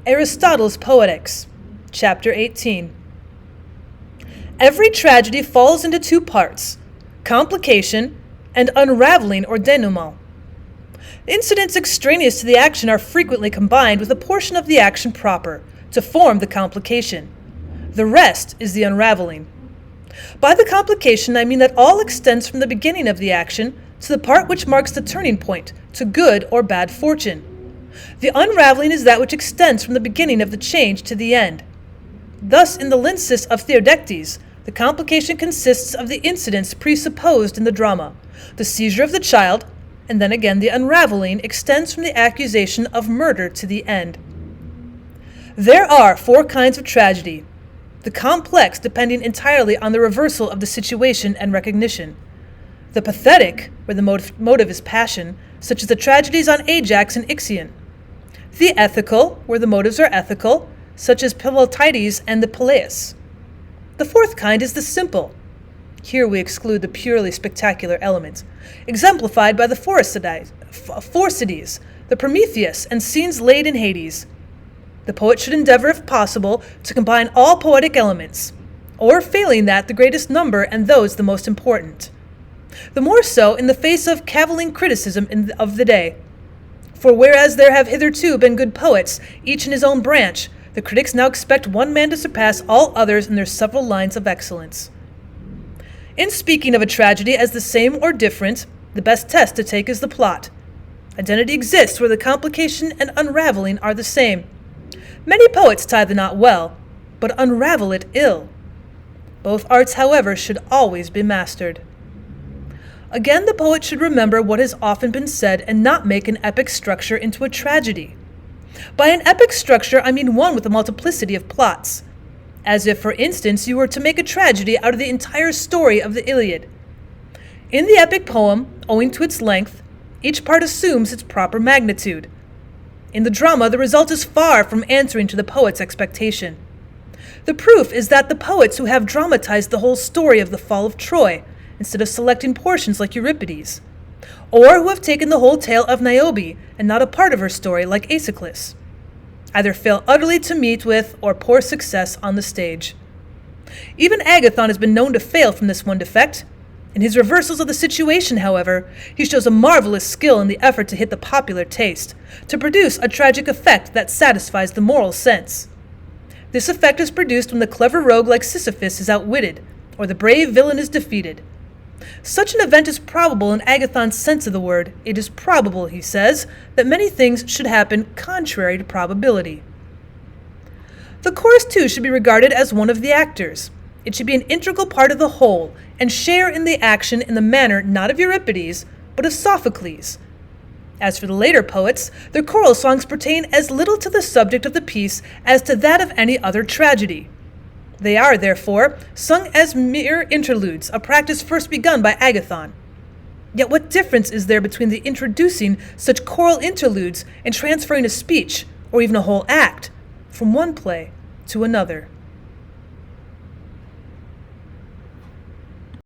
Aristotle's Poetics, Chapter 18. Every tragedy falls into two parts, complication and unraveling or denouement. Incidents extraneous to the action are frequently combined with a portion of the action proper to form the complication. The rest is the unraveling. By the complication, I mean that all extends from the beginning of the action to the part which marks the turning point to good or bad fortune. The unraveling is that which extends from the beginning of the change to the end. Thus, in the Lysis of Theodectes, the complication consists of the incidents presupposed in the drama, the seizure of the child, and then again the unraveling extends from the accusation of murder to the end. There are four kinds of tragedy, the complex depending entirely on the reversal of the situation and recognition, the pathetic, where the motive is passion, such as the tragedies on Ajax and Ixion, the ethical, where the motives are ethical, such as Poetics and the Peleus. The fourth kind is the simple. Here we exclude the purely spectacular elements, exemplified by the Phorcides, the Prometheus, and scenes laid in Hades. The poet should endeavor, if possible, to combine all poetic elements, or, failing that, the greatest number and those the most important. The more so in the face of cavilling criticism of the day. For whereas there have hitherto been good poets, each in his own branch, the critics now expect one man to surpass all others in their several lines of excellence. In speaking of a tragedy as the same or different, the best test to take is the plot. Identity exists where the complication and unraveling are the same. Many poets tie the knot well, but unravel it ill. Both arts, however, should always be mastered. Again, the poet should remember what has often been said and not make an epic structure into a tragedy. By an epic structure, I mean one with a multiplicity of plots. As if, for instance, you were to make a tragedy out of the entire story of the Iliad. In the epic poem, owing to its length, each part assumes its proper magnitude. In the drama, the result is far from answering to the poet's expectation. The proof is that the poets who have dramatized the whole story of the fall of Troy, instead of selecting portions like Euripides, or who have taken the whole tale of Niobe and not a part of her story like Aeschylus, either fail utterly to meet with or poor success on the stage. Even Agathon has been known to fail from this one defect. In his reversals of the situation, however, he shows a marvelous skill in the effort to hit the popular taste, to produce a tragic effect that satisfies the moral sense. This effect is produced when the clever rogue like Sisyphus is outwitted, or the brave villain is defeated. Such an event is probable in Agathon's sense of the word. It is probable, he says, that many things should happen contrary to probability. The chorus, too, should be regarded as one of the actors. It should be an integral part of the whole, and share in the action in the manner not of Euripides, but of Sophocles. As for the later poets, their choral songs pertain as little to the subject of the piece as to that of any other tragedy. They are, therefore, sung as mere interludes, a practice first begun by Agathon. Yet what difference is there between the introducing such choral interludes and transferring a speech, or even a whole act, from one play to another?